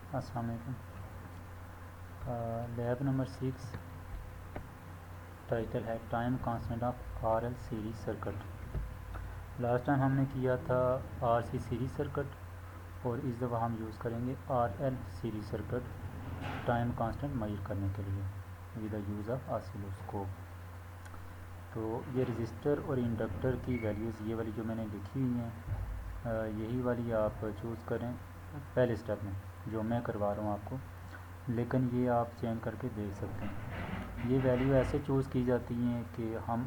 अस्सलाम वालेकुम। Lab number 6, title है time constant of RL series circuit. Last time हमने किया था आरसी सीरीज सर्किट और इस दफ़ा हम यूज़ करेंगे RL series circuit time constant measure करने के लिए with the use of oscilloscope. तो ये रजिस्टर और इंडक्टर की वैल्यूज़ ये वाली जो मैंने लिखी हुई हैं, यही वाली आप चूज़ करें पहले स्टेप में जो मैं करवा रहा हूँ आपको, लेकिन ये आप चेंज करके देख सकते हैं। ये वैल्यू ऐसे चूज़ की जाती हैं कि हम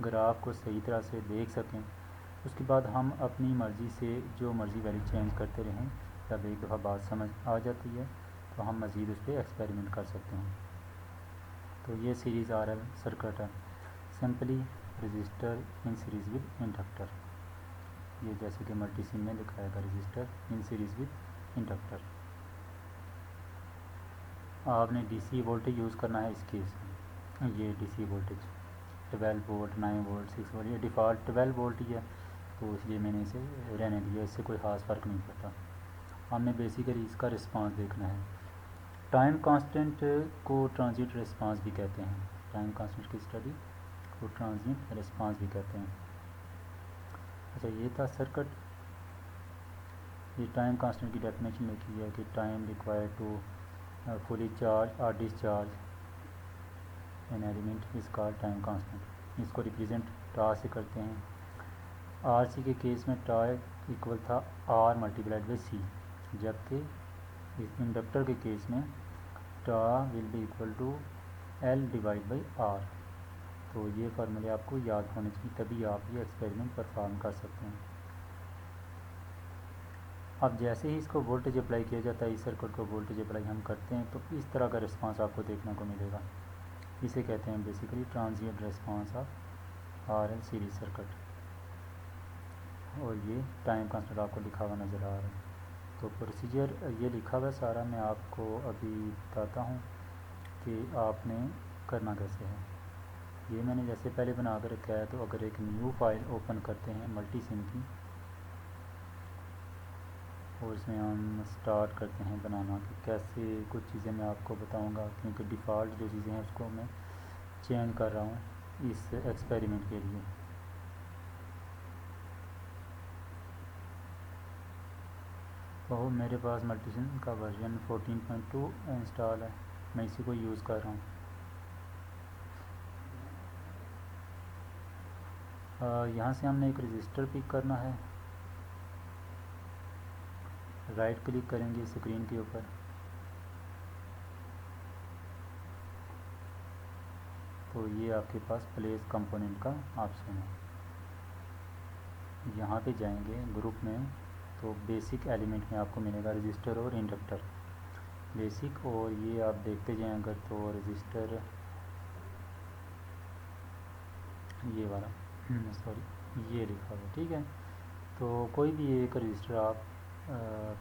ग्राफ को सही तरह से देख सकें। उसके बाद हम अपनी मर्ज़ी से जो मर्ज़ी वैल्यू चेंज करते रहें। जब एक दफ़ा बात समझ आ जाती है तो हम मज़ीद उस पर एक्सपेरिमेंट कर सकते हैं। तो ये सीरीज़ आरएल सर्किट है, simply register in series with inductor. ये जैसे कि मल्टी सिम में दिखाएगा, register in series with inductor. आपने डीसी वोल्टेज यूज़ करना है इस केस में। ये DC voltage 12 volt, 9 volt, 6 volt, ये डिफ़ॉल्ट 12 वोल्ट ही है, तो इसलिए मैंने इसे रहने दिया। इससे कोई ख़ास फ़र्क नहीं पड़ता। हमने बेसिकली इसका रिस्पांस देखना है। टाइम कांस्टेंट को ट्रांजिट रिस्पांस भी कहते हैं। टाइम कांस्टेंट की स्टडी को ट्रांजिट रिस्पांस भी कहते हैं। अच्छा, ये था सर्किट। ये टाइम कांस्टेंट की डेफिनेशन लिखी है कि time required to fully charge or discharge an element is called time constant। इसको रिप्रेजेंट टा से करते हैं। आर सी के केस में टा इक्वल था आर मल्टीप्लाइड बाई सी, जबकि इस इंडक्टर के केस में tau will be equal to L divide by R. तो ये फार्मूले आपको याद होने चाहिए, तभी आप ये एक्सपेरिमेंट परफॉर्म कर सकते हैं। अब जैसे ही इसको वोल्टेज अप्लाई किया जाता है, इस सर्किट को वोल्टेज अप्लाई हम करते हैं, तो इस तरह का रिस्पांस आपको देखने को मिलेगा। इसे कहते हैं basically transient response of RL series circuit. और ये टाइम कांस्टेंट आपको लिखा हुआ नज़र आ रहा है। तो प्रोसीजर ये लिखा हुआ सारा, मैं आपको अभी बताता हूँ कि आपने करना कैसे है। ये मैंने जैसे पहले बना कर रखा है। तो अगर एक न्यू फाइल ओपन करते हैं मल्टी सिम की, और इसमें हम स्टार्ट करते हैं बनाना कि कैसे कुछ चीज़ें मैं आपको बताऊंगा, क्योंकि डिफ़ॉल्ट जो चीज़ें हैं उसको मैं चेंज कर रहा हूँ इस एक्सपेरिमेंट के लिए। तो मेरे पास मल्टीसिम का वर्जन 14.2 इंस्टॉल है, मैं इसी को यूज़ कर रहा हूँ। यहाँ से हमने एक रजिस्टर पिक करना है। राइट क्लिक करेंगे स्क्रीन के ऊपर, तो ये आपके पास प्लेस कंपोनेंट का ऑप्शन है। यहाँ पे जाएंगे ग्रुप में, तो बेसिक एलिमेंट में आपको मिलेगा रजिस्टर और इंडक्टर बेसिक। और ये आप देखते जाएँ अगर, तो रजिस्टर ये वाला सॉरी ये लिखा हुआ, ठीक है। तो कोई भी एक रजिस्टर आप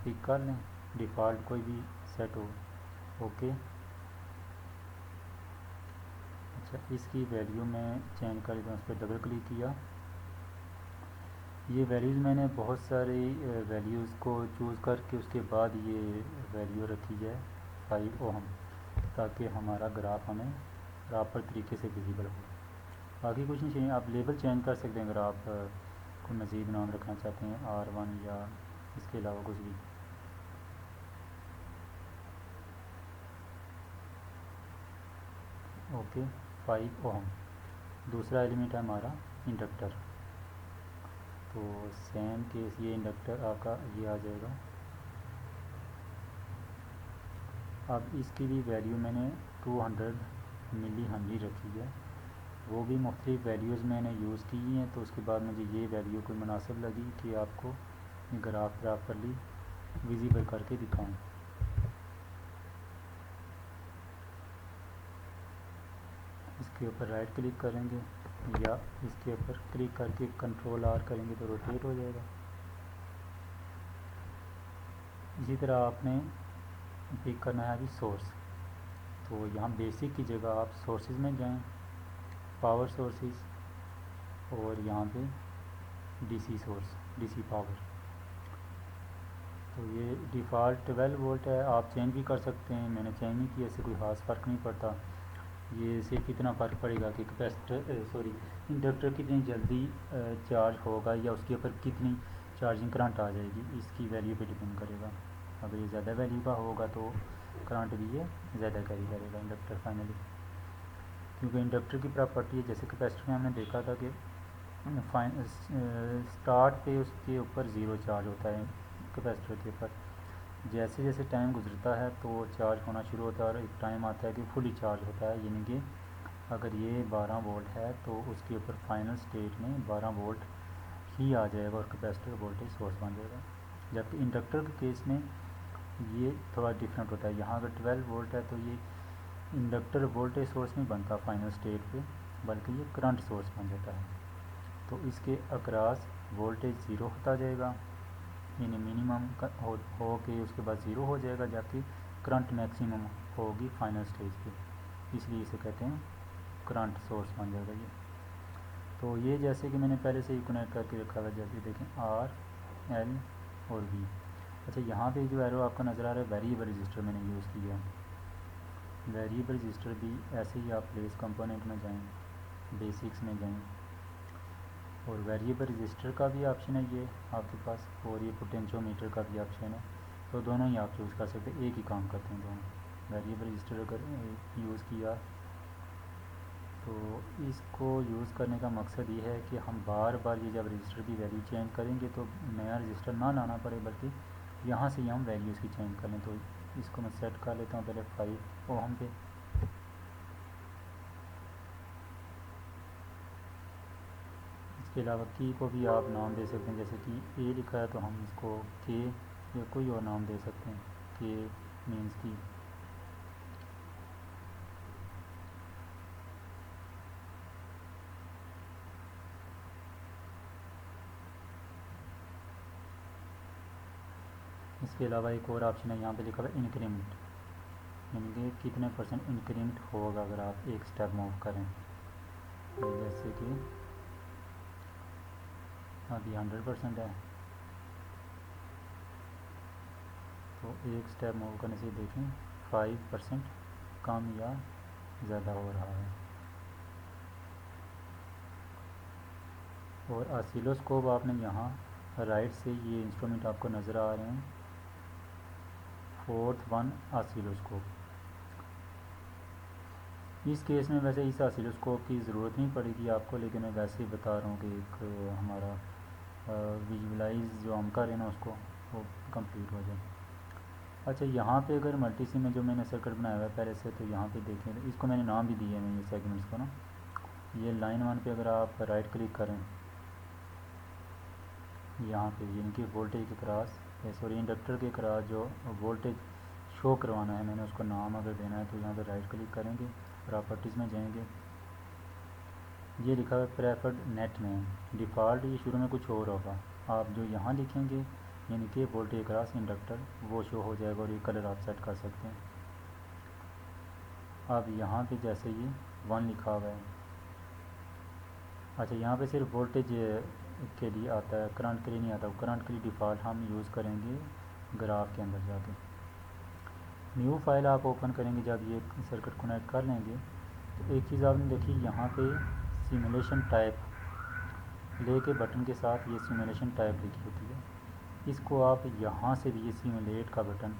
पिक कर लें, डिफ़ॉल्ट कोई भी सेट हो। ओके। अच्छा, इसकी वैल्यू मैं चेंज कर देता हूँ। उस पर डबल क्लिक किया। ये वैल्यूज़ मैंने बहुत सारी वैल्यूज़ को चूज़ करके उसके बाद ये वैल्यू रखी है 5 ओम, ताकि हमारा ग्राफ हमें प्रॉपर तरीके से विजिबल हो। बाकी कुछ नहीं चाहिए। आप लेबल चेंज कर सकते हैं अगर आप कोई मज़ीद नाम रखना चाहते हैं, R1 या इसके अलावा कुछ भी। ओके, 5 ओम। दूसरा एलिमेंट है हमारा इंडक्टर। तो सेम केस ये इंडक्टर आपका ये आ जाएगा। अब इसकी भी वैल्यू मैंने 200 मिली हेनरी रखी है। वो भी मुख्तलिफ वैल्यूज़ मैंने यूज़ की हैं, तो उसके बाद मुझे ये वैल्यू कोई मुनासिब लगी कि आपको ग्राफ प्रॉपरली विजिबल करके दिखाऊं। इसके ऊपर राइट क्लिक करेंगे या इसके ऊपर क्लिक करके कंट्रोल आर करेंगे तो रोटेट हो जाएगा। इसी तरह आपने पिक करना है अभी सोर्स। तो यहाँ बेसिक की जगह आप सोर्सेज में जाएं, पावर सोर्सेज, और यहाँ पे डीसी सोर्स, डीसी पावर। तो ये डिफ़ॉल्ट 12 वोल्ट है, आप चेंज भी कर सकते हैं, मैंने चेंज नहीं किया, इससे कोई ख़ास फ़र्क नहीं पड़ता। ये सिर्फ इतना फ़र्क पड़ेगा कि इंडक्टर कितनी जल्दी चार्ज होगा या उसके ऊपर कितनी चार्जिंग करंट आ जाएगी, इसकी वैल्यू पे डिपेंड करेगा। अगर ये ज़्यादा वैल्यू का होगा तो करंट भी ये ज़्यादा कैरी करेगा इंडक्टर फाइनली, क्योंकि इंडक्टर की प्रॉपर्टी है, जैसे कैपेसिटर में हमने देखा था कि स्टार्ट पे उसके ऊपर ज़ीरो चार्ज होता है कैपेसिटर के ऊपर, जैसे जैसे टाइम गुजरता है तो चार्ज होना शुरू होता है और एक टाइम आता है कि फुली चार्ज होता है, यानी कि अगर ये 12 वोल्ट है तो उसके ऊपर फाइनल स्टेट में 12 वोल्ट ही आ जाएगा और कैपेसिटर वोल्टेज सोर्स बन जाएगा। जबकि इंडक्टर के केस में ये थोड़ा डिफरेंट होता है, यहाँ अगर 12 वोल्ट है तो ये इंडक्टर वोल्टेज सोर्स नहीं बनता फाइनल स्टेट पे, बल्कि ये करंट सोर्स बन जाता है। तो इसके अक्रॉस वोल्टेज ज़ीरो होता जाएगा, यानी मिनिमम हो के उसके बाद ज़ीरो हो जाएगा, जबकि करंट मैक्सिमम होगी फाइनल स्टेज पे, इसलिए इसे कहते हैं करंट सोर्स बन जाएगा ये। तो ये जैसे कि मैंने पहले से ही कनेक्ट करके रखा हुआ, जैसे देखें आर, एल और वी। अच्छा, यहाँ पे जो एरो आपको नज़र आ रहा है वेरिएबल रजिस्टर मैंने यूज़ किया है। वेरिएबल रजिस्टर भी ऐसे ही आप प्लेस कंपोनेंट में जाएँ, बेसिक्स में जाएँ, और वेरिएबल रजिस्टर का भी ऑप्शन है ये आपके पास, और ये पोटेंशियोमीटर का भी ऑप्शन है, तो दोनों ही आप चूज़ कर सकते हैं, एक ही काम करते हैं दोनों। वेरिएबल रजिस्टर अगर यूज़ किया तो इसको यूज़ करने का मकसद ये है कि हम बार बार ये जब रजिस्टर की वैल्यू चेंज करेंगे तो नया रजिस्टर ना लाना पड़े, बल्कि यहाँ से ही हम वैल्यू इसकी चेंज कर लें। तो इसको मैं सेट कर लेता हूँ पहले 5 ओम पे। इसके अलावा की को भी आप नाम दे सकते हैं, जैसे कि ए लिखा है तो हम इसको के या कोई और नाम दे सकते हैं, के मीन्स की। इसके अलावा एक और ऑप्शन है, यहाँ पे लिखा हुआ है इंक्रीमेंट, यानी कि कितने % इंक्रीमेंट होगा अगर आप एक स्टेप मूव करें। तो जैसे कि अभी 100% है, तो एक स्टेप मूव करने से देखें 5% कम या ज़्यादा हो रहा है। और ऑसिलोस्कोप आपने यहाँ राइट से ये इंस्ट्रूमेंट आपको नज़र आ रहे हैं, 4th वन ऑसिलोस्कोप। इस केस में वैसे इस ऑसिलोस्कोप की ज़रूरत नहीं पड़ेगी आपको, लेकिन मैं वैसे ही बता रहा हूँ कि एक हमारा विजुलाइज जो हम कर रहे हैं ना उसको वो कंप्लीट हो जाए। अच्छा, यहाँ पे अगर मल्टी सिम में जो मैंने सर्किट बनाया हुआ है पहले से, तो यहाँ पे देखें, तो इसको मैंने नाम भी दिए हैं ये सेगमेंट्स को ना। ये लाइन 1 पे अगर आप राइट क्लिक करें यहाँ पे, यानी कि वोल्टेज के क्रॉस सॉरी इंडक्टर के क्रॉस जो वोल्टेज शो करवाना है मैंने उसको नाम अगर देना है, तो यहाँ पे राइट क्लिक करेंगे, प्रॉपर्टीज़ में जाएंगे, ये लिखा हुआ है प्रेफर्ड नेट नेम डिफ़ॉल्ट, ये शुरू में कुछ और होगा, आप जो यहाँ लिखेंगे यानी कि वोल्टेज क्रॉस इंडक्टर वो शो हो जाएगा, और ये कलर आप सेट कर सकते हैं। अब यहाँ पे जैसे ये 1 लिखा हुआ है, अच्छा यहाँ पे सिर्फ वोल्टेज के लिए आता है, करंट के लिए नहीं आता। करंट के लिए डिफ़ॉल्ट हम यूज़ करेंगे ग्राफ के अंदर जाके। न्यू फाइल आप ओपन करेंगे जब ये सर्किट कनेक्ट कर लेंगे, तो एक चीज़ आपने देखी यहाँ पे सिमुलेशन टाइप ले के बटन के साथ ये सिमुलेशन टाइप लिखी होती है, इसको आप यहाँ से भी ये सिमुलेट का बटन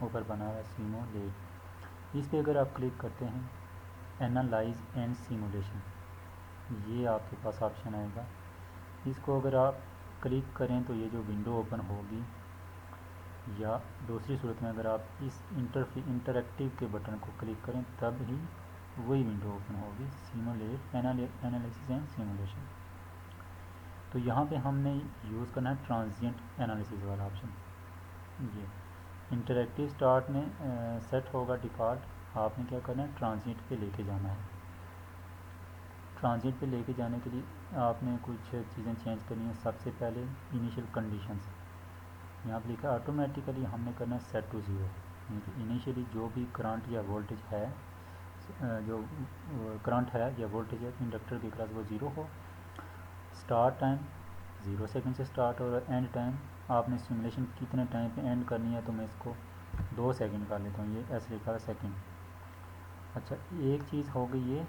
ऊपर बना हुआ है सिमुलेट, इस पर अगर आप क्लिक करते हैं एनालाइज एंड सिमुलेशन, ये आपके पास ऑप्शन आएगा। इसको अगर आप क्लिक करें तो ये जो विंडो ओपन होगी, या दूसरी सूरत में अगर आप इस इंटरएक्टिव के बटन को क्लिक करें तब ही वही विंडो ओपन होगी, सिमुलेट एनालिसिस एंड सिमुलेशन। तो यहाँ पे हमने यूज़ करना है ट्रांजिएंट एनालिसिस वाला ऑप्शन। ये इंटरएक्टिव स्टार्ट में सेट होगा डिफ़ॉल्ट, आपने क्या करना है ट्रांजिएंट पे लेके जाना है। ट्रांजिएंट पे लेके जाने के लिए आपने कुछ चीज़ें चेंज करनी है। सबसे पहले इनिशियल कंडीशंस, यहाँ पर लिखा ऑटोमेटिकली हमने करना है सेट टू 0, यानी कि इनिशियली जो भी करंट या वोल्टेज है, जो करंट है या वोल्टेज है इंडक्टर के क्रॉस वो 0 हो। स्टार्ट टाइम 0 सेकंड से स्टार्ट और एंड टाइम आपने सिमुलेशन कितने टाइम पे एंड करनी है, तो मैं इसको 2 सेकंड कर लेता हूँ। ये ऐसे लिखा है सेकंड। अच्छा, एक चीज़ हो गई ये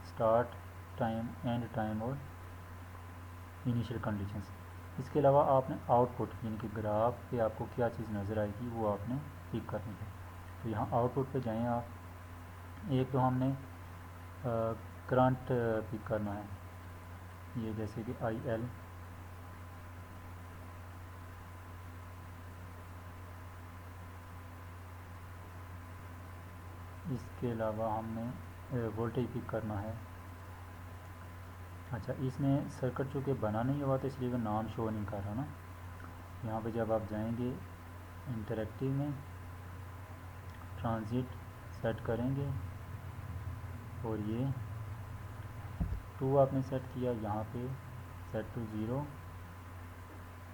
स्टार्ट टाइम, एंड टाइम और इनिशियल कंडीशंस। इसके अलावा आपने आउटपुट यानी कि ग्राफ पे आपको क्या चीज़ नज़र आएगी वो आपने पिक करनी है। तो यहाँ आउटपुट पे जाएं आप। एक तो हमने करंट पिक करना है, ये जैसे कि IL, इसके अलावा हमने वोल्टेज पिक करना है। अच्छा, इसमें सर्किट चूँकि बना नहीं हुआ तो इसलिए वो नाम शो नहीं कर रहा ना। यहाँ पे जब आप जाएंगे इंटरेक्टिव में ट्रांजिट सेट करेंगे और ये 2 आपने सेट किया, यहाँ पे सेट टू 0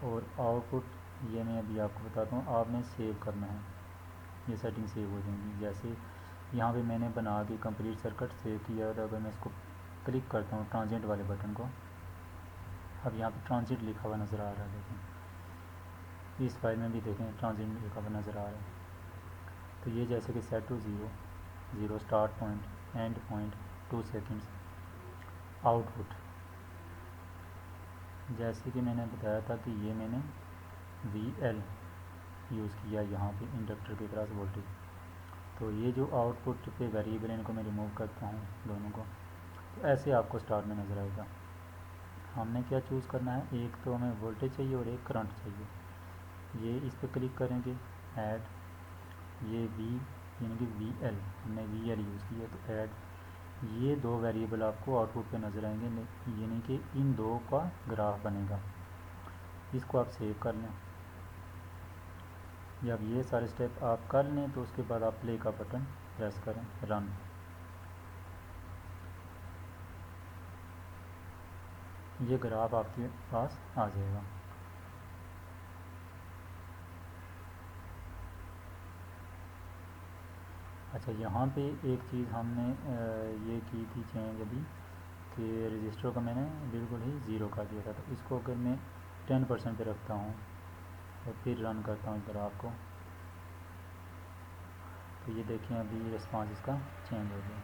और आउटपुट ये मैं अभी आपको बताता हूँ, आपने सेव करना है। ये सेटिंग सेव हो जाएंगी। जैसे यहाँ पे मैंने बना के कंप्लीट सर्किट सेव किया था। अगर मैं इसको क्लिक करता हूँ ट्रांजिट वाले बटन को, अब यहाँ पे ट्रांजिट लिखा हुआ नज़र आ रहा है। देखें इस फाइल में भी देखें ट्रांजिट लिखा हुआ नज़र आ रहा है। तो ये जैसे कि set to 0 start point, end point, 2 seconds, output. जैसे कि मैंने बताया था कि ये मैंने VL यूज़ किया यहाँ पे इंडक्टर के क्रॉस वोल्टेज। तो ये जो आउटपुट पे वेरिएबल इनको मैं रिमूव करता हूँ दोनों को, तो ऐसे आपको स्टार्ट में नज़र आएगा। हमने क्या चूज़ करना है, एक तो हमें वोल्टेज चाहिए और एक करंट चाहिए। ये इस पर क्लिक करेंगे ऐड, ये V यानी कि VL, हमने VL यूज़ किया तो ऐड, ये 2 वेरिएबल आपको आउटपुट पे नज़र आएंगे, यानी कि इन 2 का ग्राफ बनेगा। इसको आप सेव कर लें। जब ये सारे स्टेप आप कर लें तो उसके बाद आप प्ले का बटन प्रेस करें, रन। ये ग्राफ आपके पास आ जाएगा। अच्छा, यहाँ पे एक चीज़ हमने ये की थी चेंज अभी कि रजिस्टर को मैंने बिल्कुल ही 0 कर दिया था। तो इसको अगर मैं 10% पे रखता हूँ और फिर रन करता हूँ ग्राफ को, तो ये देखें अभी रिस्पांस इसका चेंज हो गया।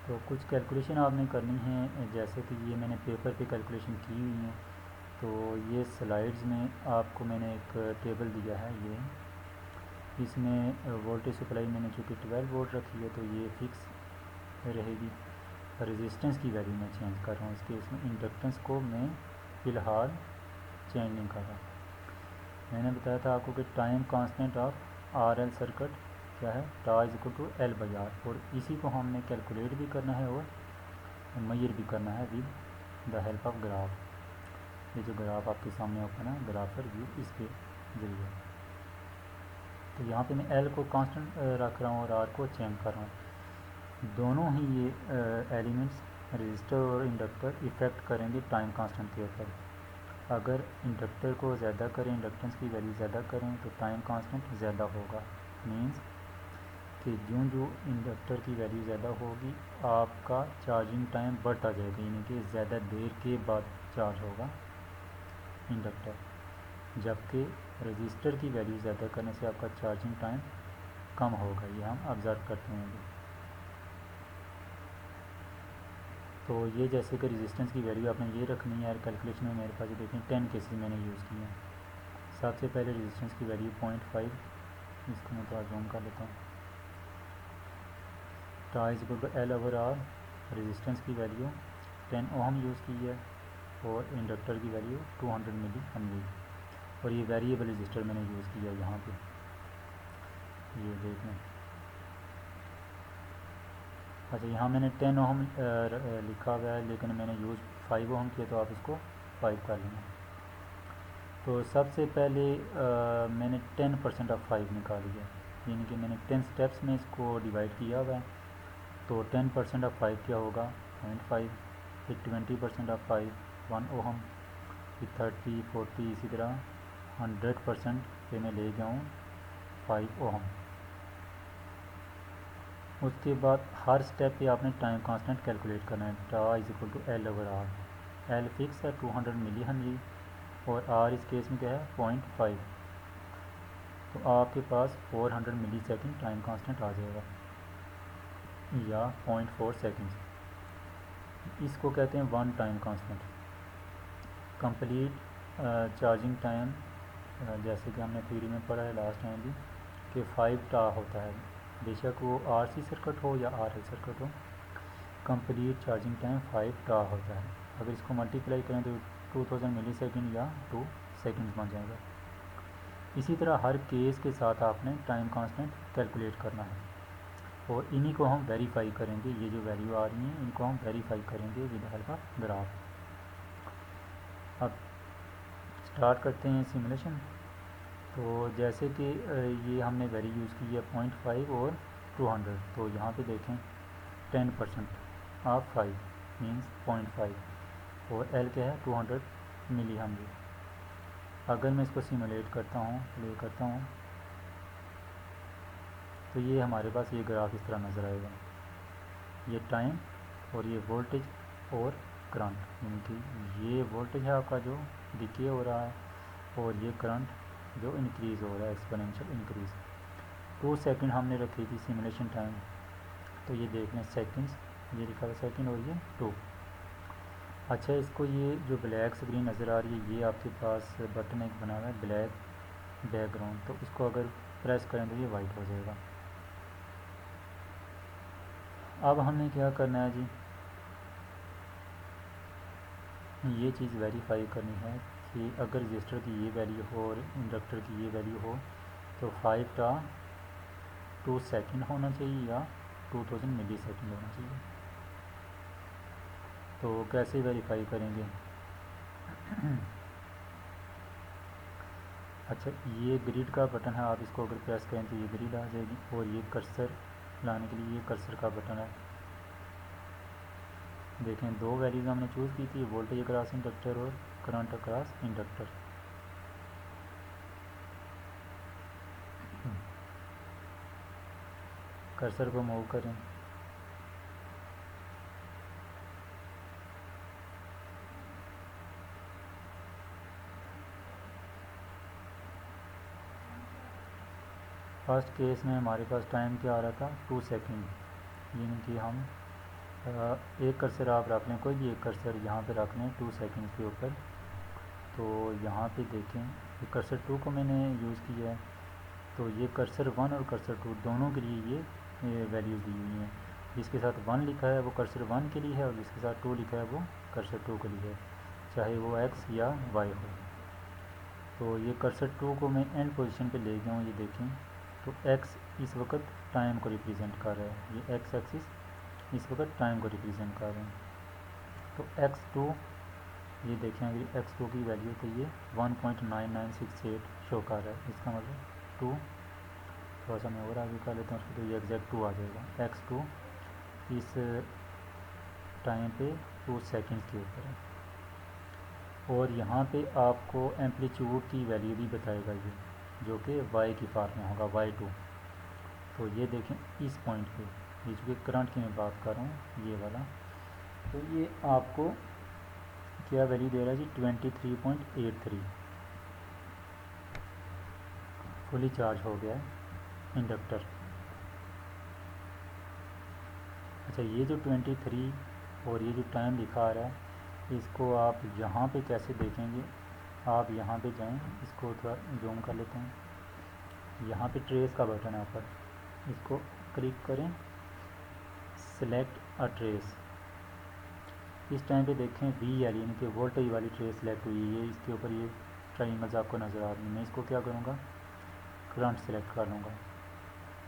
तो कुछ कैलकुलेशन आपने करनी है, जैसे कि ये मैंने पेपर पे कैलकुलेशन की हुई है। तो ये स्लाइड्स में आपको मैंने एक टेबल दिया है, ये इसमें वोल्टेज सप्लाई मैंने चूँकि 12 वोल्ट रखी है तो ये फिक्स रहेगी। रेजिस्टेंस की वैल्यू मैं चेंज कर रहा हूँ इसके, इसमें इंडक्टेंस को मैं फ़िलहाल चेंज नहीं कर रहा। मैंने बताया था आपको कि time constant of RL circuit क्या है, tau is equal to L/R, और इसी को हमने कैलकुलेट भी करना है और मेजर भी करना है with the help of graph. ये जो ग्राफ आपके सामने ओपन है, ग्राफर व्यू, इसके ज़रिए। तो यहाँ पे मैं L को कांस्टेंट रख रहा हूँ और R को चेंज कर रहा हूँ। दोनों ही ये एलिमेंट्स रजिस्टर और इंडक्टर इफ़ेक्ट करेंगे टाइम कांस्टेंट के ऊपर। अगर इंडक्टर को ज़्यादा करें, इंडक्टेंस की वैल्यू ज़्यादा करें तो टाइम कांस्टेंट ज़्यादा होगा। मीन्स कि जो इंडक्टर की वैल्यू ज़्यादा होगी आपका चार्जिंग टाइम बढ़ता जाएगा, यानी कि ज़्यादा देर के बाद चार्ज होगा इंडक्टर, जबकि रजिस्टर की वैल्यू ज़्यादा करने से आपका चार्जिंग टाइम कम होगा। ये हम ऑब्ज़र्व करते हैं। तो ये जैसे कि रेजिस्टेंस की वैल्यू आपने ये रखनी है। कैलकुलेशन में मेरे पास ये देखें 10 केसेस मैंने यूज़ किए हैं। सबसे पहले रेजिस्टेंस की वैल्यू 0.5, इसको मैं थोड़ा जूम कर लेता हूँ। Tau is equal to L/R, resistance की वैल्यू 10 ओम यूज़ की है और इंडक्टर की वैल्यू 200 मिली हेनरी, और ये वेरिएबल रजिस्टर मैंने यूज़ किया यहाँ पे, ये देख लें। अच्छा, यहाँ मैंने 10 ओम लिखा हुआ है लेकिन मैंने यूज़ 5 ओम किया, तो आप इसको 5 कर लेंगे। तो सबसे पहले मैंने 10% ऑफ 5 निकाल लिया, यानी कि मैंने 10 स्टेप्स में इसको डिवाइड किया हुआ है। तो 10% ऑफ 5 क्या होगा, 0.5, फिर 20% ऑफ 5 1 ओम, फिर 30, 40, इसी तरह 100% पे मैं ले जाऊँ 5 ओम। उसके बाद हर स्टेप पे आपने टाइम कांस्टेंट कैलकुलेट करना है। Tau is equal to L over R. L fix है 200 मिली हेनरी और आर इस केस में क्या है 0.5, तो आपके पास 400 मिली सेकेंड टाइम कांस्टेंट आ जाएगा या 0.4 सेकेंड्स। इसको कहते हैं one time constant. Complete charging time जैसे कि हमने थ्योरी में पढ़ा है लास्ट टाइम भी कि 5 टा होता है, बेशक वो आरसी सर्किट हो या आरएल सर्किट हो, कंप्लीट चार्जिंग टाइम 5 टा होता है। अगर इसको मल्टीप्लाई करें तो 2000 मिली सेकेंड या 2 सेकेंड्स बन जाएगा। इसी तरह हर केस के साथ आपने टाइम कांस्टेंट कैलकुलेट करना है और इन्हीं को हम वेरीफाई करेंगे। ये जो वैल्यू आ रही हैं इनको हम वेरीफाई करेंगे विद हेल्प ऑफ ग्राफ। अब स्टार्ट करते हैं सिमुलेशन। तो जैसे कि ये हमने वैल्यू यूज़ की है 0.5 और 200, तो यहाँ पे देखें 10% ऑफ 5 मीन्स 0.5 और एल क्या है 200 मिली हेनरी। अगर मैं इसको सिमुलेट करता हूँ, प्ले करता हूँ, तो ये हमारे पास ये ग्राफ इस तरह नज़र आएगा। ये टाइम और ये वोल्टेज और करंट, यानी कि ये वोल्टेज है आपका जो डिके हो रहा है और ये करंट जो इंक्रीज़ हो रहा है, एक्सपोनेंशियल इंक्रीज़। 2 सेकंड हमने रखी थी सिमुलेशन टाइम, तो ये देख लें सेकंड्स, ये लिखा हुआ सेकंड और ये 2। अच्छा, इसको ये जो ब्लैक स्क्रीन नज़र आ रही है, ये आपके पास बटन एक बना हुआ है ब्लैक बैकग्राउंड, तो इसको अगर प्रेस करें तो ये वाइट हो जाएगा। अब हमने क्या करना है जी, ये चीज़ वेरीफाई करनी है कि अगर रजिस्टर की ये वैल्यू हो और इंडक्टर की ये वैल्यू हो तो 5 टा 2 सेकंड होना चाहिए या 2000 मिली सेकेंड होना चाहिए। तो कैसे वेरीफाई करेंगे? अच्छा, ये ग्रिड का बटन है, आप इसको अगर प्रेस करें तो ये ग्रिड आ जाएगी और ये कर्सर लाने के लिए ये कर्सर का बटन है। देखें 2 वैल्यूज़ हमने चूज़ की थी, वोल्टेज अक्रॉस इंडक्टर और करंट अक्रॉस इंडक्टर। कर्सर को मूव करें, फर्स्ट केस में हमारे पास टाइम क्या आ रहा था 2 सेकंड, यानी कि हम एक कर्सर आप रख लें, कोई भी एक कर्सर यहाँ पे रख लें 2 सेकंड के ऊपर। तो यहाँ पे देखें ये कर्सर 2 को मैंने यूज़ किया है, तो ये कर्सर 1 और कर्सर 2 दोनों के लिए ये वैल्यूज़ दी हुई हैं। जिसके साथ 1 लिखा है वो कर्सर 1 के लिए है और जिसके साथ 2 लिखा है वो कर्सर 2 के लिए है, चाहे वो x या y हो। तो ये कर्सर 2 को मैं एंड पोजीशन पे ले गया हूँ, ये देखें तो x इस वक्त टाइम को रिप्रेजेंट कर रहा है, ये x एक्सिस इस वक्त टाइम को रिप्रेजेंट कर रहे हैं। तो x2 ये देखें अगर x2 की वैल्यू तो ये 1.9968 शो कर रहा है, इसका मतलब 2, थोड़ा सा मैं और आगे कर लेता हूँ उसको, तो ये एग्जैक्ट 2 आ जाएगा। x2 इस टाइम पे 2 सेकंड के ऊपर है और यहाँ पे आपको एम्पलीट्यूड की वैल्यू भी बताएगा ये, जो कि y की फॉर्म में होगा y2। तो ये देखें इस पॉइंट पे, ये चूँकि करंट की मैं बात कर रहा हूँ ये वाला, तो ये आपको क्या वैल्यू दे रहा है जी 23.83 फुली चार्ज हो गया है इंडक्टर। अच्छा, ये जो 23 और ये जो टाइम दिखा रहा है इसको आप यहाँ पे कैसे देखेंगे? आप यहाँ पे जाएं, इसको थोड़ा जूम कर लेते हैं। यहाँ पे ट्रेस का बटन है ऊपर, इसको क्लिक करें, सेलेक्ट अ ट्रेस। इस टाइम पे देखें वी एल यानी कि वोल्टेज वाली ट्रेस सेलेक्ट हुई है, ये इसके ऊपर ये ट्राइंगल्स आपको नज़र आ रही है। मैं इसको क्या करूँगा, करंट सेलेक्ट कर लूँगा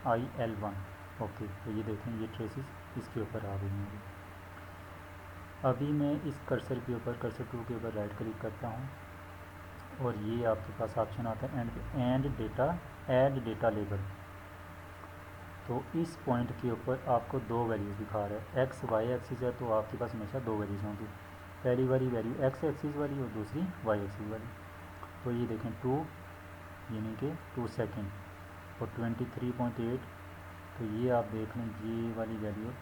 IL1। ओके, तो ये देखें ये ट्रेसेस इसके ऊपर आ गई हैं। अभी मैं इस कर्सर के ऊपर, कर्सर 2 के ऊपर राइट क्लिक करता हूँ और ये आपके पास ऑप्शन आता है and data, add data label. तो इस पॉइंट के ऊपर आपको 2 वैल्यूज़ दिखा रहा है, एक्स वाई एक्सिस है तो आपके पास हमेशा 2 वैल्यूज़ होंगी, पहली वाली वैल्यू एक्स एक्सिस वाली और दूसरी वाई एक्सिस वाली। तो ये देखें 2 यानी कि 2 सेकंड और 23.8 तो ये आप देख लें, ये वाली वैल्यू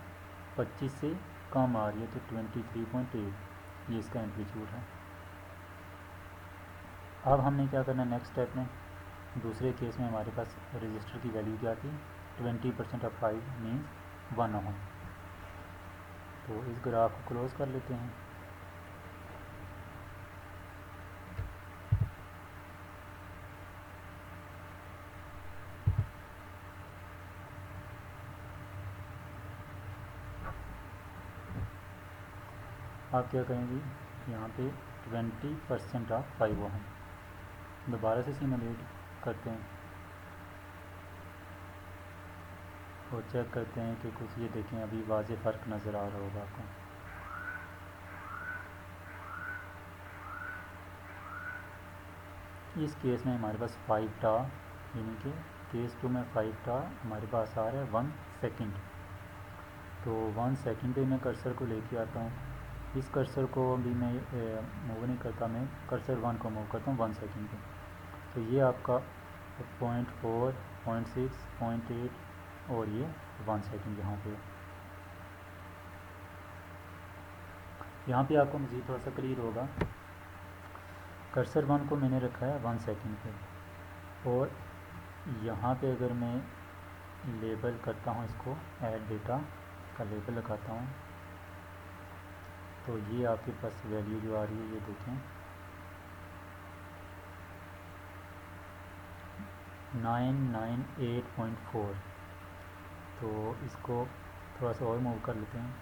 25 से कम आ रही है, तो 23.8 ये इसका एम्पलीट्यूड है। अब हमने क्या करना है नेक्स्ट स्टेप में, दूसरे केस में हमारे पास रजिस्टर की वैल्यू क्या थी, 20% ऑफ 5 मीन्स 1 ओम। तो इस ग्राफ को क्लोज कर लेते हैं। आप क्या करेंगे, यहाँ पे 20% ऑफ 5 ओम दोबारा से सिमुलेट करते हैं और चेक करते हैं कि कुछ, ये देखें अभी वाज़े फ़र्क नज़र आ रहा होगा आपको। इस केस में हमारे पास 5 टा, यानी कि केस 2 में 5 टा हमारे पास आ रहा है 1 सेकेंड। तो 1 सेकेंड पे मैं कर्सर को लेके आता हूँ। इस कर्सर को अभी मैं मूव नहीं करता, मैं कर्सर 1 को मूव करता हूँ 1 सेकेंड पे। तो ये आपका 0.4, 0.6, 0.8 और ये 1 सेकेंड यहाँ पे आपको मज़ीद थोड़ा सा क्लियर होगा। कर्सर 1 को मैंने रखा है 1 सेकेंड पे, और यहाँ पे अगर मैं लेबल करता हूँ इसको, ऐड डेटा का लेबल लगाता हूँ, तो ये आपके पास वैल्यू जो आ रही है, ये देखें 998.4। तो इसको थोड़ा सा और मूव कर लेते हैं।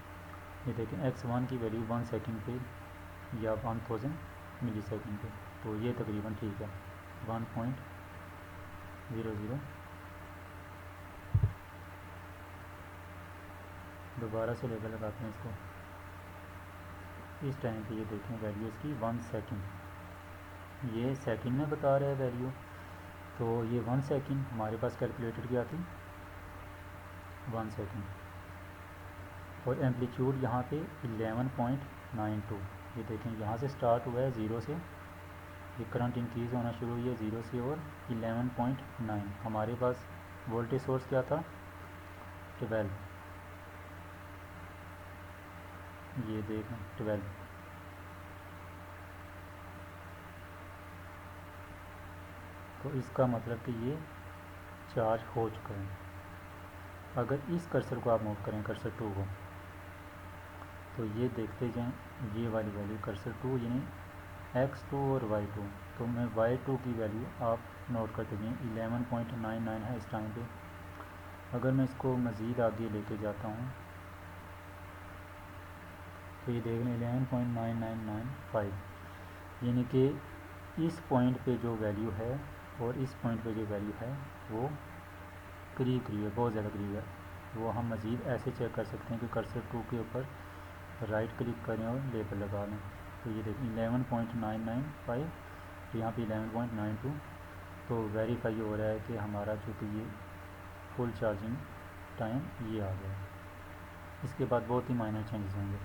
ये देखें x1 की वैल्यू 1 सेकेंड पे या 1000 मिली सेकेंड पे, तो ये तकरीबन ठीक है 1.00। दोबारा से लेबल लगाते हैं इसको। इस टाइम पे ये देखें वैल्यू इसकी 1 सेकेंड, ये सेकेंड में बता रहा है वैल्यू। तो ये 1 सेकेंड हमारे पास कैलकुलेटेड क्या थी, 1 सेकेंड, और एम्पलीट्यूड यहाँ पे 11.92। ये देखें यहाँ से स्टार्ट हुआ है 0 से, ये करंट इंक्रीज़ होना शुरू हुई है 0 से, और 11.9 हमारे पास वोल्टेज सोर्स क्या था, 12। ये देखें 12। तो इसका मतलब कि ये चार्ज हो चुका है। अगर इस कर्सर को आप मूव करें, कर्सर 2 को, तो ये देखते जाएं, ये वाली वैल्यू कर्सर 2 यानी x2 और y2, तो मैं y2 की वैल्यू आप नोट करते जाएं 11.99 है इस टाइम पे। अगर मैं इसको मज़ीद आगे लेके जाता हूँ, तो ये देख लें 11.9995, यानी कि इस पॉइंट पे जो वैल्यू है और इस पॉइंट पे जो वैल्यू है वो करीब करीब है, बहुत ज़्यादा करीब है। वो हम मज़ीद ऐसे चेक कर सकते हैं कि कर्सर 2 के ऊपर राइट क्लिक करें और लेबल लगा लें। तो ये देखें 11.995, तो यहाँ पे 11.92, तो वेरीफाई हो रहा है कि हमारा चूँकि ये फुल चार्जिंग टाइम ये आ गया। इसके बाद बहुत ही माइनर चेंजेस होंगे।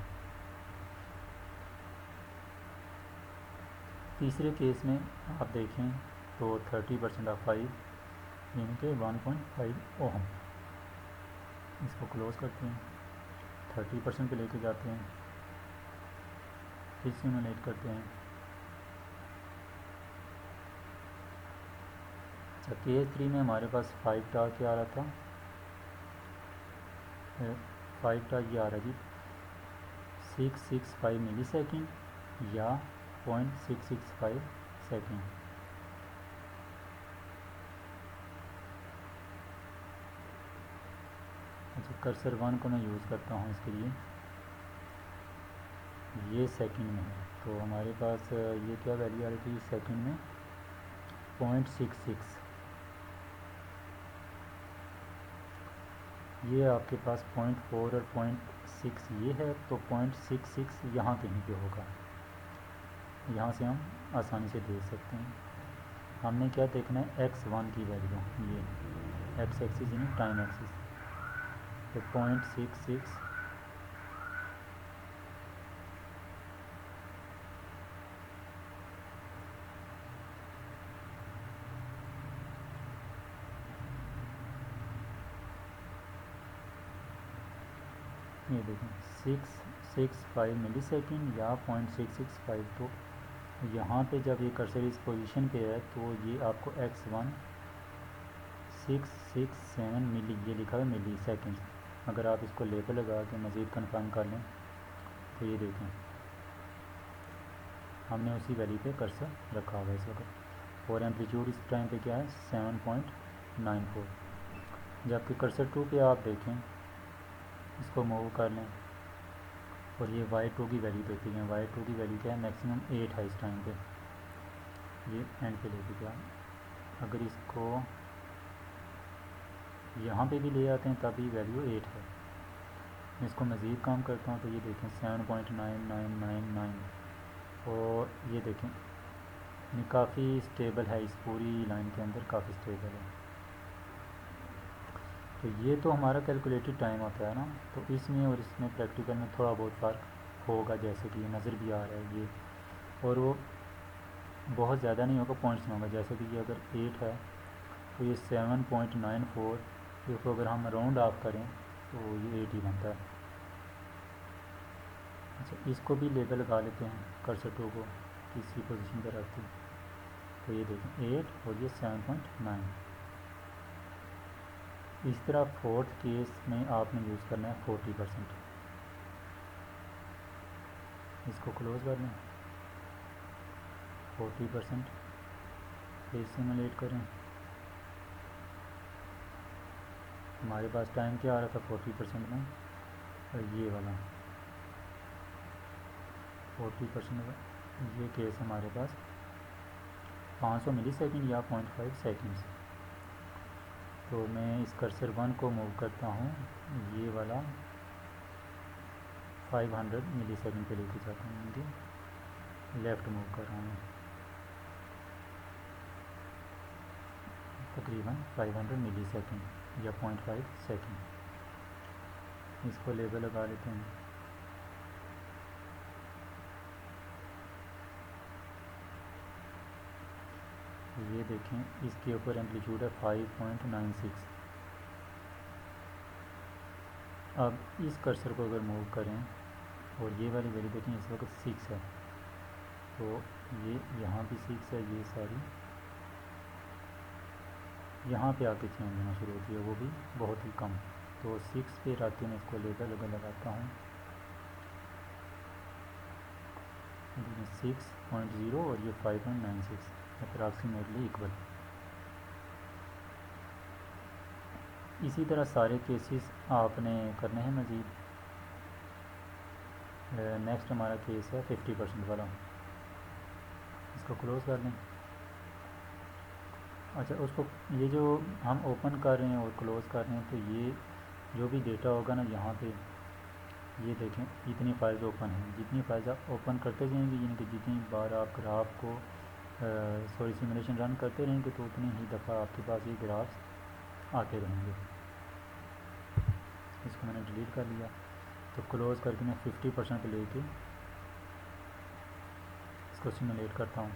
तीसरे केस में आप देखें तो 30% ऑफ 5 यानी कि 1.5 ओम। इसको क्लोज करते हैं, 30% पे लेके जाते हैं, फिर सिमुलेट करते हैं। अच्छा, केस 3 में हमारे पास 5 टा क्या आ रहा था, 5 टा ये आ रहा जी 665 मिली सेकेंड या 0.665 सेकेंड। अच्छा, कर्सर 1 को मैं यूज़ करता हूँ इसके लिए, ये सेकंड में है, तो हमारे पास ये क्या वैल्यू आ रही थी सेकंड में 0.66। ये आपके पास 0.4 और 0.6 ये है, तो 0.66 यहाँ कहीं पे होगा, यहाँ से हम आसानी से देख सकते हैं। हमने क्या देखना है, x1 की वैल्यू, ये x एक्सिस यानी टाइम एक्सिस, तो 0.66। ये देखें 665 मिली सेकेंड या 0.665। तो यहाँ पे जब ये कर्सर इस पोजीशन पे है तो ये आपको x1 667 मिली ये लिखा है मिली सेकेंड। अगर आप इसको लेबल लगा के मज़ीद कन्फर्म कर लें तो ये देखें हमने उसी वैल्यू पे कर्सर रखा हुआ है इस वक्त। और एम्पलीट्यूड इस टाइम पे क्या है 7.94। जबकि कर्सर 2 पे आप देखें इसको मूव कर लें और ये y2 की वैल्यू देती है। y2 की वैल्यू क्या है मैक्सिमम 8 है इस टाइम पे, ये एंड पे लेके गया। अगर इसको यहाँ पे भी ले आते हैं तभी वैल्यू 8 है। मैं इसको मज़ीद काम करता हूँ तो ये देखें 7.9999 और ये देखें ये काफ़ी स्टेबल है, इस पूरी लाइन के अंदर काफ़ी स्टेबल है। तो ये तो हमारा कैलकुलेटेड टाइम होता है ना, तो इसमें और इसमें प्रैक्टिकल में थोड़ा बहुत फ़र्क होगा, जैसे कि ये नज़र भी आ रहा है ये, और वो बहुत ज़्यादा नहीं होगा पॉइंट्स में होगा। जैसे कि ये अगर 8 है तो ये 7.94 इसको अगर हम राउंड ऑफ करें तो ये 8 ही बनता है। अच्छा इसको भी लेबल लगा लेते हैं कर्सर 2 को किसी पोजीशन पर रखते हैं तो ये देखें 8 और ये 7.9। इस तरह फोर्थ केस में आपने यूज़ करना है 40%। इसको क्लोज कर लें 40%, फिर सिमुलेट करें। हमारे पास टाइम क्या आ रहा था 40% में, और ये वाला 40% ये केस हमारे पास 500 मिली सेकेंड या 0.5 सेकेंड्स। तो मैं इस कर्सर 1 को मूव करता हूँ, ये वाला 500 मिली सेकेंड पे लेके जाता हूँ, मुझे लेफ़्ट मूव कर रहा हूँ तकरीबन 500 मिली सेकेंड या 0.5 सेकेंड। इसको लेबल लगा लेते हैं। ये देखें इसके ऊपर एम्पलीट्यूड है 5.96। अब इस कर्सर को अगर मूव करें और ये वाली वैल्यू देखें इस वक्त 6 है, तो ये यहाँ भी 6 है, ये सारी यहाँ पे आके चेंज होना शुरू होती है, वो भी बहुत ही कम। तो 6 पे रख के मैं इसको लेबल अगर लगाता हूँ 6.0 और ये 5.96 अप्रॉक्सीमेटली इक्वल। इसी तरह सारे केसेस आपने करने हैं मज़ीद। नेक्स्ट हमारा केस है 50% वाला, इसको क्लोज़ कर लें। अच्छा उसको ये जो हम ओपन कर रहे हैं और क्लोज़ कर रहे हैं तो ये जो भी डेटा होगा ना यहाँ पे ये देखें इतनी फाइल्स ओपन हैं। जितनी फाइल्स आप ओपन करते जाएंगे यानी कि जितनी बार आप ग्राफ को सिमुलेशन रन करते रहेंगे तो उतनी ही दफ़ा आपके पास ये ग्राफ्स आते रहेंगे। इसको मैंने डिलीट कर लिया। तो क्लोज़ करके मैं 50% पे लेके इसको सिमुलेट करता हूँ।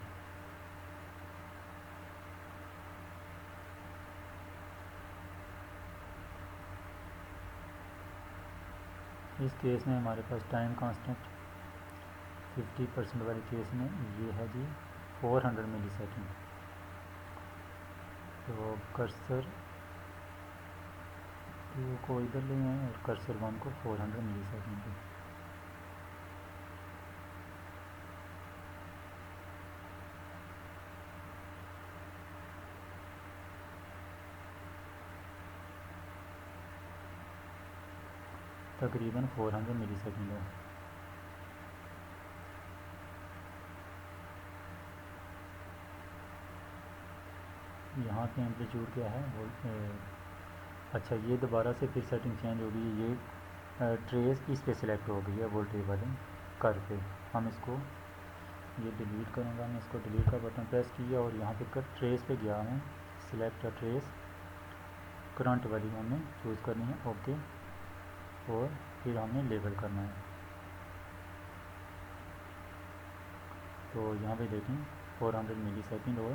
इस केस में हमारे पास टाइम कांस्टेंट 50% वाले केस में ये है जी 400 मिली सेकेंड। तो कर्सर 2 को इधर ले आए और कर्सर 1 को 400 मिली सेकेंड पे। तकरीबन 400 मिली सेकेंड है। यहाँ पे एम्पलीट्यूड क्या है वो अच्छा ये दोबारा से फिर सेटिंग चेंज हो गई। ये ट्रेस इस पे सिलेक्ट हो गई है वोल्टेज वाले कर पे। हम इसको ये डिलीट करूँगा, मैं इसको डिलीट का बटन प्रेस किया और यहाँ पे कर ट्रेस पे गया हूँ, सिलेक्ट ट्रेस करंट वाली हमें चूज़ करनी है, ओके। और फिर हमें लेबल करना है। तो यहाँ पे देखें 400 मिली सेकेंड और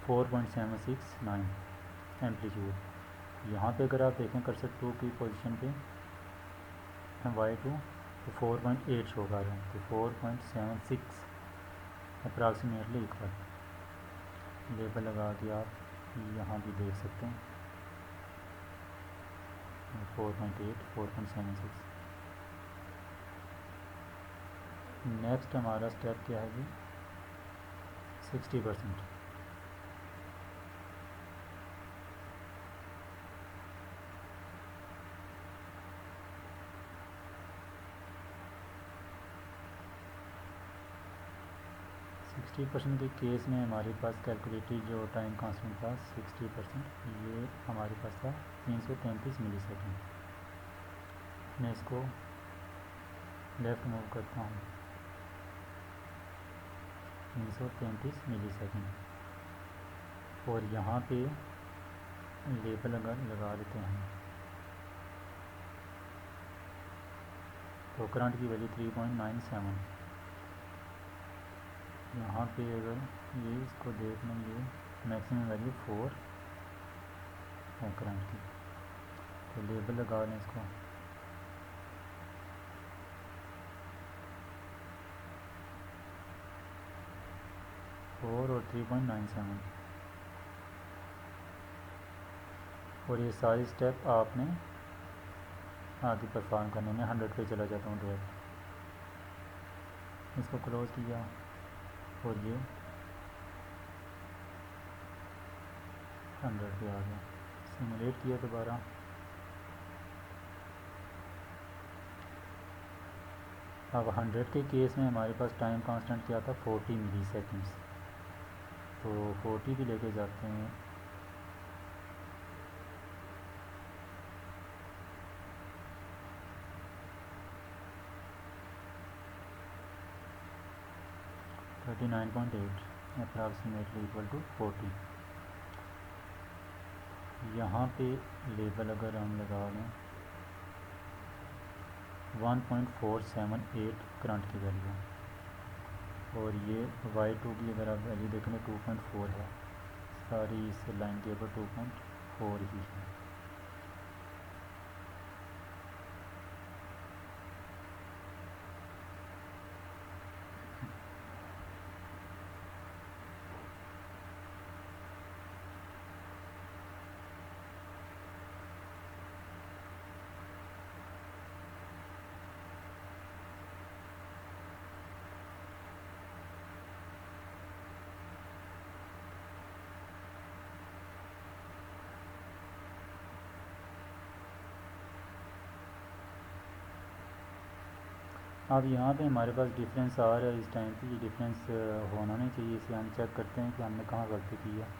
4.769 एम्पलीट्यूड। यहाँ पे अगर आप देखें कर्सर 2 की पोजीशन पे y2 तो 4.8 शो कर रहे हैं, तो 4.76 अप्रॉक्सीमेटली इक्वल। लेबल लगा के आप यहाँ भी देख सकते हैं 4.8 4.76। नेक्स्ट हमारा स्टेप क्या है जी, 60%। के केस में हमारे पास कैलकुलेटेड जो टाइम कांस्टेंट था 60%, ये हमारे पास था 333 मिली सेकेंड। मैं इसको लेफ़्ट मूव करता हूँ, 333 मिली सेकेंड, और यहाँ पे लेबल लगा देते हैं। तो करंट की वैल्यू 3.97, यहाँ पे अगर ये इसको देख लेंगे मैक्सिमम वैल्यू 4 है करंट की, तो लेबल लगा लें इसको। और 3.97, और ये सारी स्टेप आपने आगे परफॉर्म करने में 100 पे चला जाता हूँ डायरेक्ट। इसको क्लोज किया और ये 100 पे आ गया। सिमुलेट किया दोबारा, अब 100 के केस में हमारे पास टाइम कांस्टेंट क्या था, 40 मिली सेकेंड्स। तो 40 भी लेके जाते हैं, (39.8) अप्रॉक्सीमेटली इक्वल टू 40। यहाँ पे लेबल अगर हम लगा लें 1.478 करंट की वैल्यू, और ये y2 की अगर आप वैल्यू देखें 2.4 है, सारी इस लाइन के ऊपर 2.4 ही है। अब यहाँ पे हमारे पास डिफरेंस आ रहा है इस टाइम पे, ये डिफरेंस होना नहीं चाहिए, इसे हम चेक करते हैं कि हमने कहाँ गलती की है।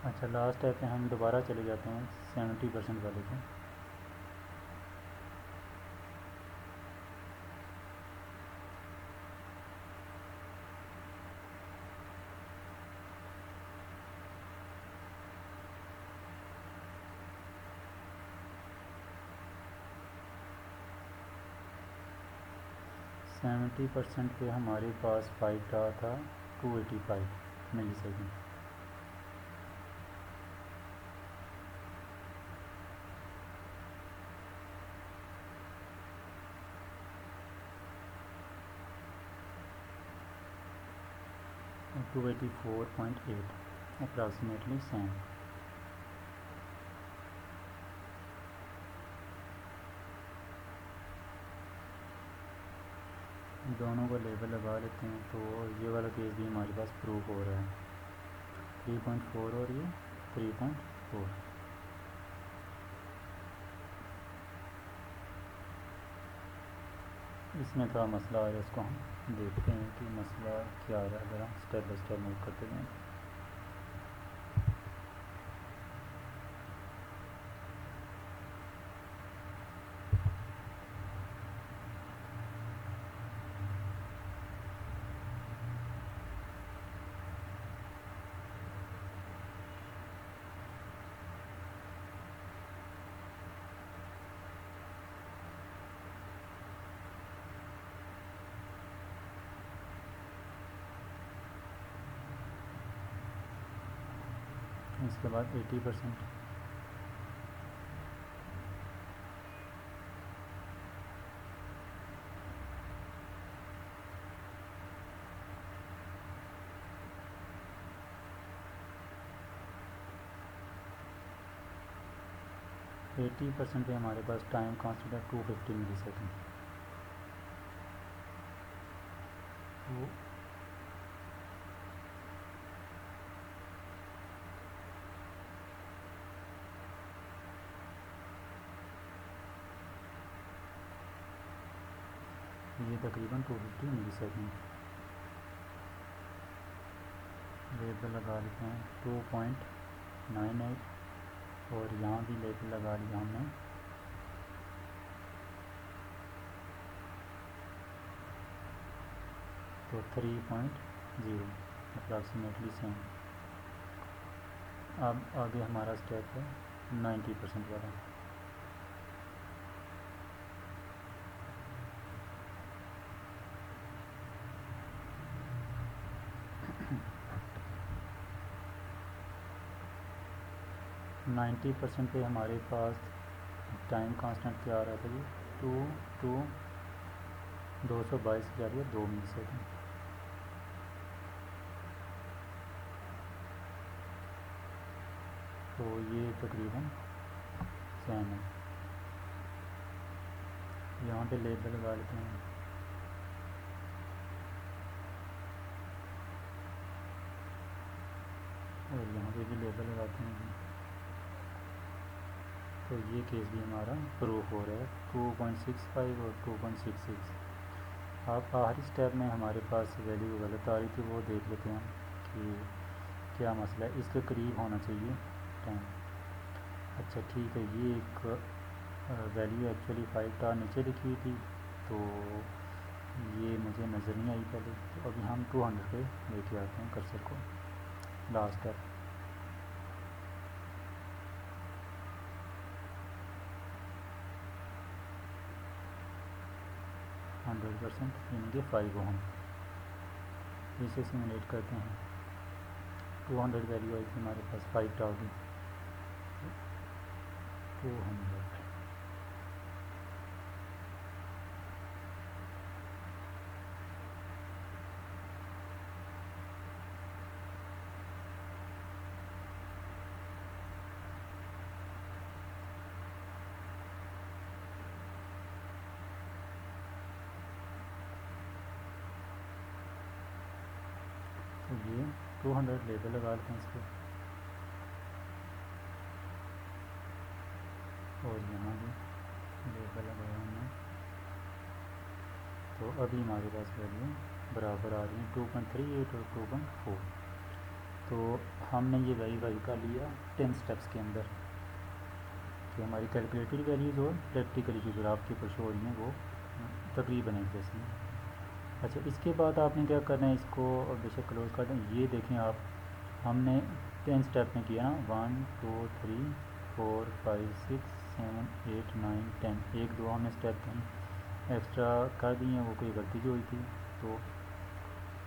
अच्छा, लास्ट स्टेप पे हम दोबारा चले जाते हैं 70% वाले पे। सेवेंटी परसेंट पे हमारे पास पाइप रहा था 285 मिली सेकेंड। 284.8 approximately same. दोनों को लेबल लगा लेते हैं। तो ये वाला केस भी हमारे पास प्रूफ हो रहा है, 3.4 और ये 3.4। इसमें थोड़ा मसला आ रहा है, इसको हम देखते हैं कि मसला क्या आ रहा है। अगर हम स्टेप बाई स्टेप मूव करते हैं। इसके बाद 80%, पे हमारे पास टाइम कांस्टेंट है 250 मिली सेकेंड। तो ये तकरीबन 250 मिली सेकेंड। लेबल लगा लेते हैं 2.98 और यहाँ भी लेबल लगा लिया हमने तो 3.0 अप्रॉक्सीमेटली सेम। अब आगे हमारा स्टेप है 90% वाला। नाइन्टी परसेंट पे हमारे पास टाइम कांस्टेंट क्या आ रहा था जी 222 जा रही है 2 मिली सेकेंड। तो ये तकरीबन सेम है। यहाँ पे लेबल लगा लेते हैं और यहाँ पे भी लेबल लगाते हैं। तो ये केस भी हमारा प्रूफ हो रहा है 2.65 और 2.66। अब आखिरी स्टेप में हमारे पास वैल्यू गलत आ रही थी, वो देख लेते हैं कि क्या मसला है। इसके करीब होना चाहिए टाइम। अच्छा ठीक है, ये एक वैल्यू एक्चुअली 5 स्टार नीचे लिखी हुई थी, तो ये मुझे नज़र नहीं आई पहले। तो अभी हम 200 पे लेके आते हैं कर्सर को। लास्ट स्टेप 100% यानी कि 5 ओम। इसे सिमुलेट करते हैं। 200 वैल्यू आई थी हमारे पास 5 स्टार की। 200 तो ये 200 लेबल लगा लेते हैं इसको और यहाँ भी लेबल लगाया हमने। तो अभी हमारे पास वैल्यू बराबर आ रही है 2.38 और 2.4। तो हमने ये वेरीफाई कर लिया 10 स्टेप्स के अंदर कि हमारी कैलकुलेटेड वैल्यूज़ और प्रैक्टिकली जो ग्राफ के ऊपर शो हो रही हैं वो तकरीबन एक जैसी हैं। अच्छा, इसके बाद आपने क्या करना है, इसको बेशक क्लोज कर दें। ये देखें आप, हमने 10 स्टेप में किया ना, 1 2 3 4 5 6 7 8 9 10, 1 2 हमने स्टेप कहीं एक्स्ट्रा कर दिए हैं, वो कोई गलती जो हुई थी। तो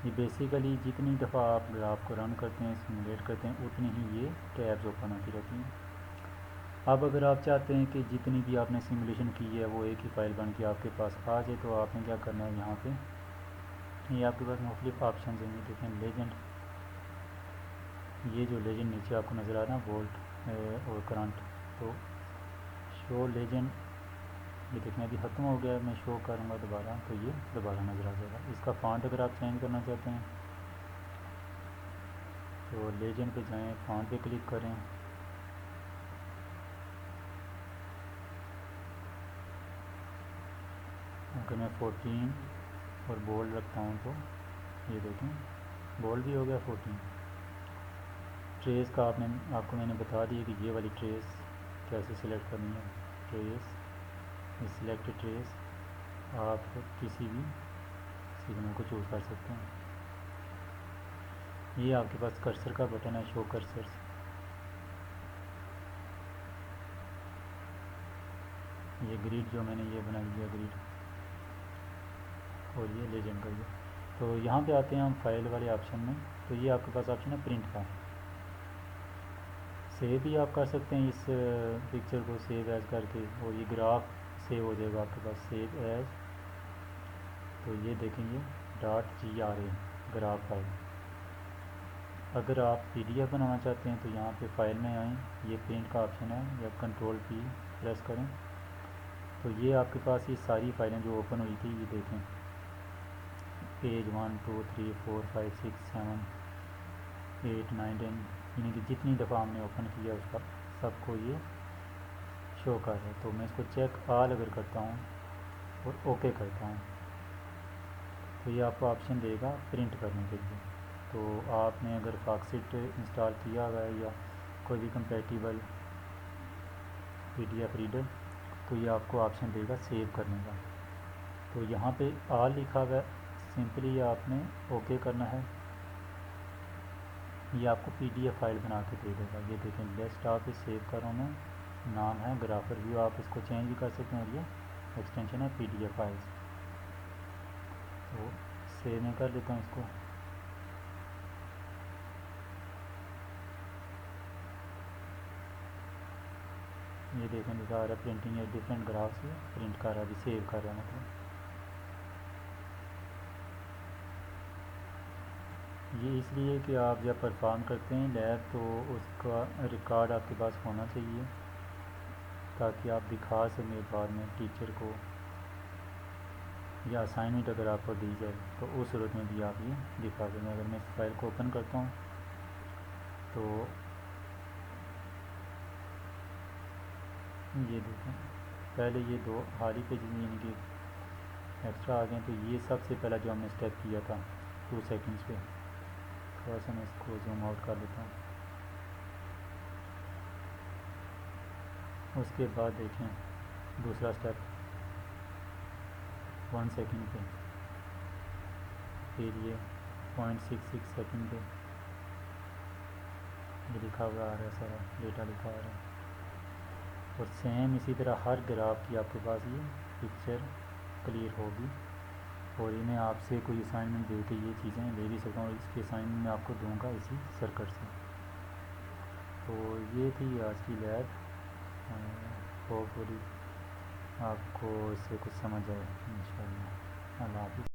ये बेसिकली जितनी दफ़ा आप ग्राफ को रन करते हैं, सिमुलेट करते हैं, उतनी ही ये टैब्स ओपन होती रहती हैं। अब अगर आप चाहते हैं कि जितनी भी आपने सिमुलेशन की है वो एक ही फ़ाइल बन के आपके पास आ जाए, तो आपने क्या करना है, यहाँ पे ये आपके पास मुख्तलिफ ऑप्शन हैं। ये देखें, लेजेंड ये जो लेजेंड नीचे आपको नज़र आ रहा है ना वोल्ट और करंट, तो शो लेजेंड ये देखना अभी ख़त्म हो गया, मैं शो करूँगा दोबारा तो ये दोबारा नज़र आ जाएगा। इसका फॉन्ट अगर आप चेंज करना चाहते हैं तो लेजेंड पे जाएं, फॉन्ट पे क्लिक करें, अगर मैं 14 और बोल्ड रखता हूँ तो ये देखें बोल्ड भी हो गया 14। ट्रेस का आपको मैंने बता दिया कि ये वाली ट्रेस कैसे सिलेक्ट करनी है। ट्रेस सिलेक्ट ट्रेस, आप किसी भी सिग्नल को चूज़ कर सकते हैं। ये आपके पास कर्सर का बटन है, शो कर्सर, ये ग्रिड जो मैंने ये बना लिया ग्रिड, और ये लेजेंड का ये। तो यहाँ पे आते हैं हम फाइल वाले ऑप्शन में, तो ये आपके पास ऑप्शन है प्रिंट का। सेव भी आप कर सकते हैं इस पिक्चर को सेव एज करके, और ये ग्राफ सेव हो जाएगा आपके पास सेव एज। तो ये देखेंगे .gra ग्राफ फाइल। अगर आप PDF बनाना चाहते हैं तो यहाँ पे फाइल में आएँ, ये प्रिंट का ऑप्शन है, या कंट्रोल P प्रेस करें तो ये आपके पास ये सारी फाइलें जो ओपन हुई थी ये देखें, पेज 1 2 3 4 5 6 7 8 9 10, यानी कि जितनी दफ़ा हमने ओपन किया उसका सबको ये शो कर रहा है। तो मैं इसको चेक ऑल अगर करता हूँ और ओके करता हूँ तो ये आपको ऑप्शन देगा प्रिंट करने के लिए। तो आपने अगर फॉक्सिट इंस्टॉल किया हुआ है या कोई भी कंपैटिबल PDF रीडर, तो ये आपको ऑप्शन देगा सेव करने का। तो यहाँ पे ऑल लिखा हुआ है, सिंपली आपने ओके करना है, ये आपको PDF फाइल बना के दे देगा। ये देखें डेस्कटॉप पे सेव कर रहा हूँ मैं, नाम है ग्राफर व्यू, आप इसको चेंज भी कर सकते हैं, और ये एक्सटेंशन है PDF फाइल्स। तो सेव में कर लेता हूँ इसको। ये देखें लिखा आ रहा है प्रिंटिंग या डिफरेंट ग्राफ से प्रिंट कर रहा है, अभी सेव कर रहा है मतलब। ये इसलिए कि आप जब परफॉर्म करते हैं लैब तो उसका रिकॉर्ड आपके पास होना चाहिए, ताकि आप दिखा सकें बाद में टीचर को, या असाइनमेंट अगर आपको दी जाए तो उस सूरत में भी आप ये दिखा सकें। अगर मैं इस फाइल को ओपन करता हूँ तो ये देखें पहले ये दो हाल ही पे यानी कि एक्स्ट्रा आ गए। तो ये सबसे पहला जो हमने स्टेप किया था 2 सेकंड्स पे, थोड़ा सा मैं इसको जूम आउट कर देता हूँ। उसके बाद देखें दूसरा स्टेप 1 सेकंड पे, फिर ये 0.66 सेकंड पे ये लिखा हुआ आ रहा है, सारा डेटा लिखा आ रहा है। और सेम इसी तरह हर ग्राफ की आपके पास ये पिक्चर क्लियर होगी। और ये मैं आपसे कोई असाइनमेंट दे के ये चीज़ें ले भी सकता हूँ, इसकी असाइनमेंट मैं आपको दूंगा इसी सर्किट से। तो ये थी आज की लैब, होपफुली आपको इससे कुछ समझ आए इंशाल्लाह। अल्लाह हाफ़िज़।